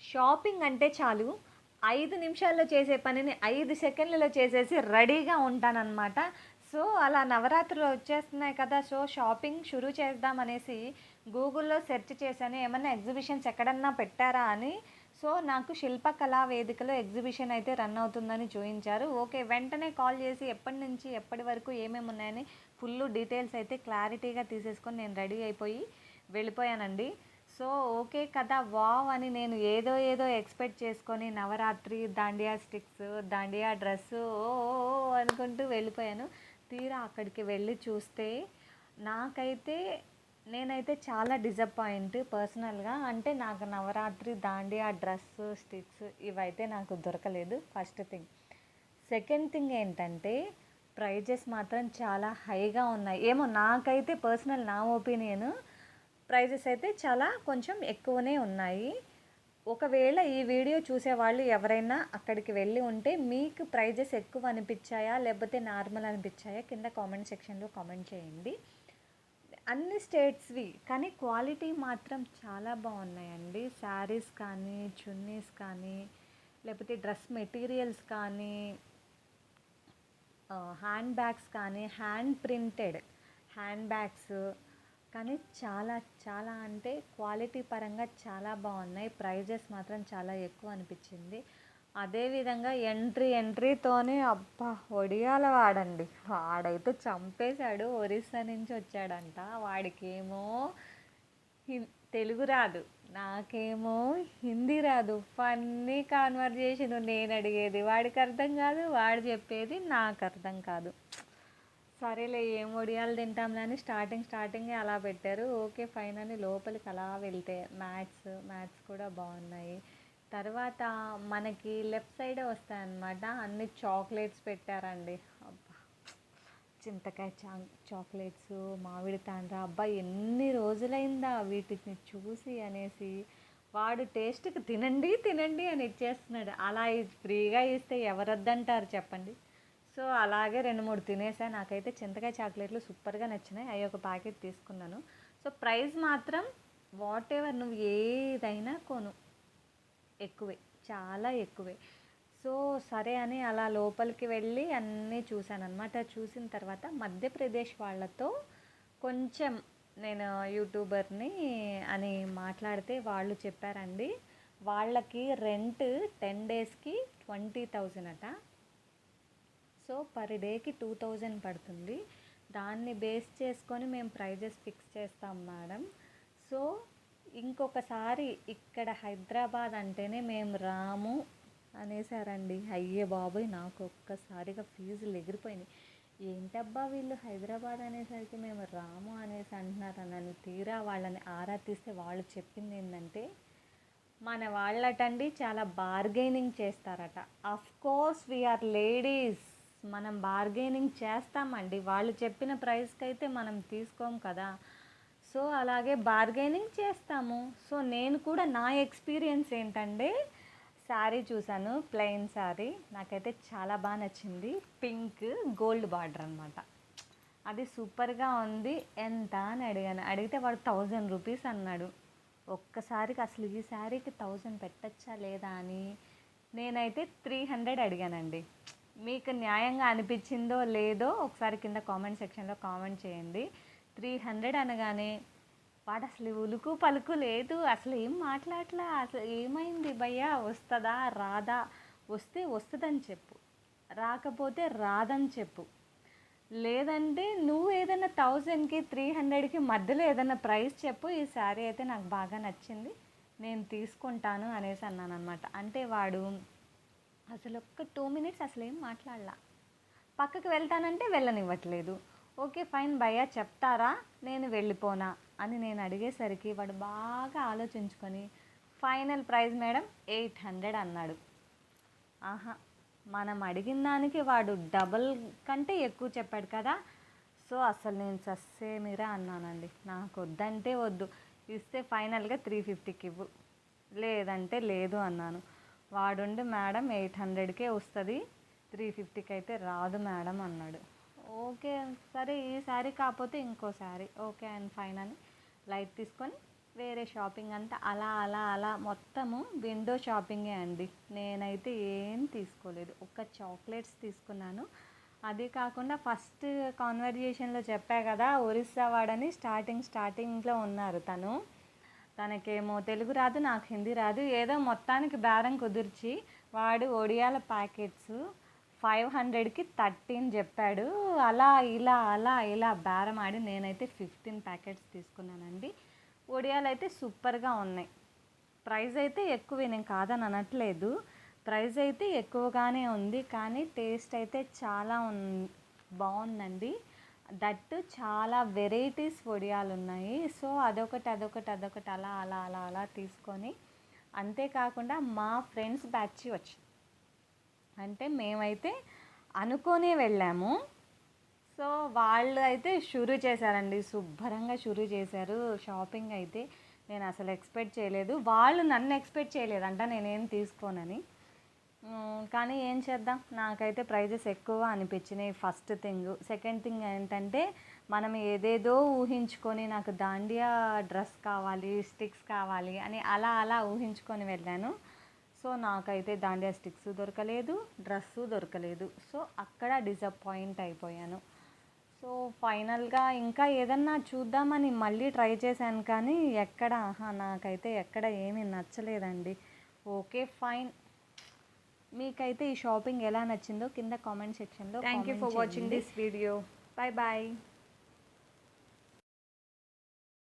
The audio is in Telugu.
షాపింగ్ అంటే చాలు 5 నిమిషాల్లో చేసే పనిని 5 సెకండ్లలో చేసేసి రెడీగా ఉంటాననమాట. సో, అలా నవరాత్రులు వచ్చేస్తున్నాయి కదా! సో, షాపింగ్ షురూ చేద్దామనేసి గూగుల్‌లో సెర్చ్ చేశాను. ఏమన్నా ఎగ్జిబిషన్స్ ఎక్కడన్నా పెట్టారా అని. సో, నాకు శిల్పకళా వేదికలో ఎగ్జిబిషన్ అయితే రన్ అవుతుందని చూయించారు. ఓకే. వెంటనే కాల్ చేసి ఎప్పటి నుంచి ఎప్పటి వరకు ఏమేమి ఉన్నాయని ఫుల్లు డీటెయిల్స్ అయితే క్లారిటీగా తీసేసుకొని నేను రెడీ అయిపోయి వెళ్ళిపోయానండి. సో, ఓకే కదా! వావ్! అని నేను ఏదో ఏదో ఎక్స్‌పెక్ట్ చేసుకొని నవరాత్రి, దాండియా స్టిక్స్, దాండియా డ్రెస్సు ఓ ఓ ఓ అనుకుంటూ వెళ్ళిపోయాను. తీరా అక్కడికి వెళ్ళి చూస్తే నాకైతే నేనైతే చాలా డిసప్పాయింట్ పర్సనల్‌గా. అంటే నాకు నవరాత్రి, దాండియా డ్రెస్సు, స్టిక్స్ ఇవైతే నాకు దొరకలేదు ఫస్ట్ థింగ్. సెకండ్ థింగ్ ఏంటంటే ప్రైజెస్ మాత్రం చాలా హైగా ఉన్నాయి. ఏమో నాకైతే పర్సనల్ నా ఒపీనియను ప్రైజెస్ అయితే చాలా కొంచెం ఎక్కువనే ఉన్నాయి. ఒకవేళ ఈ వీడియో చూసేవాళ్ళు ఎవరైనా అక్కడికి వెళ్ళి ఉంటే మీకు ప్రైజెస్ ఎక్కువ అనిపించాయా లేకపోతే నార్మల్ అనిపించాయా కింద కామెంట్ సెక్షన్లో కామెంట్ చేయండి. అన్ని స్టేట్స్వి కానీ క్వాలిటీ మాత్రం చాలా బాగున్నాయండి. శారీస్ కానీ, చున్నీస్ కానీ, లేకపోతే డ్రెస్ మెటీరియల్స్ కానీ, హ్యాండ్ బ్యాగ్స్ కానీ, హ్యాండ్ ప్రింటెడ్ హ్యాండ్ బ్యాగ్స్ కానీ చాలా చాలా అంటే క్వాలిటీ పరంగా చాలా బాగున్నాయి. ప్రైజెస్ మాత్రం చాలా ఎక్కువ అనిపించింది. అదేవిధంగా ఎంట్రీతోనే అబ్బా ఒడియాల వాడండి, వాడైతే చంపేశాడు. ఒరిస్సా నుంచి వచ్చాడంట. వాడికేమో తెలుగు రాదు, నాకేమో హిందీ రాదు. Funny conversation. నేను అడిగేది వాడికి అర్థం కాదు, వాడు చెప్పేది నాకు అర్థం కాదు. సరేలే ఏం వడియాలు తింటాంలే అని స్టార్టింగే అలా పెట్టారు. ఓకే ఫైన్ అని లోపలికి అలా వెళ్తే మ్యాథ్స్ కూడా బాగున్నాయి. తర్వాత మనకి లెఫ్ట్ సైడే వస్తాయన్నమాట. అన్ని చాక్లెట్స్ పెట్టారండి. అబ్బా చింతకాయ చాక్లెట్స్, మామిడి తాండ్ర, అబ్బా ఎన్ని రోజులైందా వీటిని చూసి అనేసి వాడు టేస్ట్కి తినండి అని ఇచ్చేస్తున్నాడు. అలా ఫ్రీగా ఇస్తే ఎవరొద్దంటారు చెప్పండి. సో అలాగే 2-3 తినేసా. నాకైతే చింతకాయ చాక్లెట్లు సూపర్గా నచ్చినాయి. అవి ఒక ప్యాకెట్ తీసుకున్నాను. సో ప్రైస్ మాత్రం వాట్ ఎవర్ నువ్వు ఏదైనా కొను ఎక్కువే, చాలా ఎక్కువే. సో సరే అని అలా లోపలికి వెళ్ళి అన్నీ చూశానన్నమాట. చూసిన తర్వాత మధ్యప్రదేశ్ వాళ్ళతో కొంచెం నేను యూట్యూబర్ని అని మాట్లాడితే వాళ్ళు చెప్పారండి, వాళ్ళకి రెంట్ 10 డేస్కి 20,000 అట. సో పర్ డేకి 2,000 పడుతుంది. దాన్ని బేస్ చేసుకొని మేము ప్రైజెస్ ఫిక్స్ చేస్తాం మేడం. సో ఇంకొకసారి ఇక్కడ హైదరాబాద్ అంటేనే మేము రాము అనేసారండి. అయ్యే బాబోయ్, నాకు ఒక్కసారిగా ఫీజులు ఎగిరిపోయినాయి. ఏంటబ్బా వీళ్ళు హైదరాబాద్ అనేసరికి మేము రాము అనేసి అంటున్నారు నన్ను. తీరా వాళ్ళని ఆరా తీస్తే వాళ్ళు చెప్పింది ఏంటంటే మన వాళ్ళటండి చాలా బార్గెనింగ్ చేస్తారట. అఫ్ కోర్స్ వీఆర్ లేడీస్, మనం బార్గెనింగ్ చేస్తామండి. వాళ్ళు చెప్పిన ప్రైస్కి అయితే మనం తీసుకోం కదా. సో అలాగే బార్గెనింగ్ చేస్తాము. సో నేను కూడా నా ఎక్స్పీరియన్స్ ఏంటంటే శారీ చూశాను, ప్లెయిన్ శారీ నాకైతే చాలా బాగా నచ్చింది. పింక్ గోల్డ్ బార్డర్ అనమాట. అది సూపర్గా ఉంది. ఎంత అని అడిగితే వాడు 1000 రూపీస్ అన్నాడు. ఒక్కసారికి అసలు ఈ శారీకి 1000 పెట్టచ్చా లేదా అని నేనైతే 300 అడిగానండి. మీకు న్యాయంగా అనిపించిందో లేదో ఒకసారి కింద కామెంట్ సెక్షన్లో కామెంట్ చేయండి. 300 అనగానే వాడు అసలు ఉలుకు పలుకు లేదు, అసలు ఏం మాట్లాడలా. అసలు ఏమైంది భయ్యా, వస్తుందా రాదా, వస్తే వస్తుందని చెప్పు, రాకపోతే రాదని చెప్పు, లేదంటే నువ్వు ఏదైనా 1000కి 300కి మధ్యలో ఏదైనా ప్రైస్ చెప్పు, ఈ శారీ అయితే నాకు బాగా నచ్చింది నేను తీసుకుంటాను అనేసి అన్నాను అనమాట. అంటే వాడు అసలు ఒక్క 2 మినిట్స్ అసలు ఏం మాట్లాడలా. పక్కకు వెళ్తానంటే వెళ్ళనివ్వట్లేదు. ఓకే ఫైన్ భయ్యా చెప్తారా, నేను వెళ్ళిపోనా అని నేను అడిగేసరికి వాడు బాగా ఆలోచించుకొని ఫైనల్ ప్రైస్ మేడం 800 అన్నాడు. ఆహా, మనం అడిగిన దానికి వాడు డబల్ కంటే ఎక్కువ చెప్పాడు కదా. సో అసలు నేను సస్సేమిరా అన్నానండి. నాకు వద్దంటే వద్దు, ఇస్తే ఫైనల్గా 350కి ఇవ్వు, లేదంటే లేదు అన్నాను. వాడుండి మేడం 800కే వస్తుంది, 350కి అయితే రాదు మేడం అన్నాడు. ఓకే సరే ఈ శారీ కాకపోతే ఇంకో శారీ ఓకే అండ్ ఫైన్ అని లైట్ తీసుకొని వేరే షాపింగ్ అంతా అలా అలా అలా మొత్తము విండో షాపింగే అండి. నేనైతే ఏం తీసుకోలేదు. ఒక్క చాక్లెట్స్ తీసుకున్నాను. అది కాకుండా ఫస్ట్ కాన్వర్జేషన్లో చెప్పా కదా, ఒరిస్సా వాడని స్టార్టింగ్లో ఉన్నారు తనకేమో తెలుగు రాదు, నాకు హిందీ రాదు. ఏదో మొత్తానికి బేరం కుదిర్చి వాడు ఒడియాల ప్యాకెట్స్ 500కి 13 చెప్పాడు. అలా ఇలా బేరం ఆడి నేనైతే 15 ప్యాకెట్స్ తీసుకున్నానండి. ఒడియాలు అయితే సూపర్గా ఉన్నాయి. ప్రైస్ అయితే ఎక్కువే, నేను కాదని అనట్లేదు. ప్రైస్ అయితే ఎక్కువగానే ఉంది, కానీ టేస్ట్ అయితే చాలా బాగుందండి. దట్టు చాలా వెరైటీస్ వడియాలు ఉన్నాయి. సో అదొకటి అలా తీసుకొని, అంతేకాకుండా మా ఫ్రెండ్స్ బ్యాచ్ వచ్చి, అంటే మేమైతే అనుకోనే వెళ్ళాము. సో వాళ్ళు అయితే షురూ చేశారండి, శుభ్రంగా షురూ చేశారు షాపింగ్ అయితే. నేను అసలు ఎక్స్పెక్ట్ చేయలేదు, వాళ్ళు నన్ను ఎక్స్పెక్ట్ చేయలేదంట నేనేం తీసుకోనని. కానీ ఏం చేద్దాం, నాకైతే ప్రైజెస్ ఎక్కువ అనిపించినాయి ఫస్ట్ థింగ్. సెకండ్ థింగ్ ఏంటంటే, మనం ఏదేదో ఊహించుకొని నాకు దాండియా డ్రెస్ కావాలి, స్టిక్స్ కావాలి అని అలా ఊహించుకొని వెళ్ళాను. సో నాకైతే దాండియా స్టిక్స్ దొరకలేదు, డ్రెస్సు దొరకలేదు. సో అక్కడ డిసప్పాయింట్ అయిపోయాను. సో ఫైనల్గా ఇంకా ఏదన్నా చూద్దామని మళ్ళీ ట్రై చేశాను, కానీ నాకైతే ఎక్కడ ఏమీ నచ్చలేదండి. Okay fine. మీకైతే ఈ షాపింగ్ ఎలా నచ్చిందో కింద కామెంట్ సెక్షన్లో thank you for watching this video. Bye bye.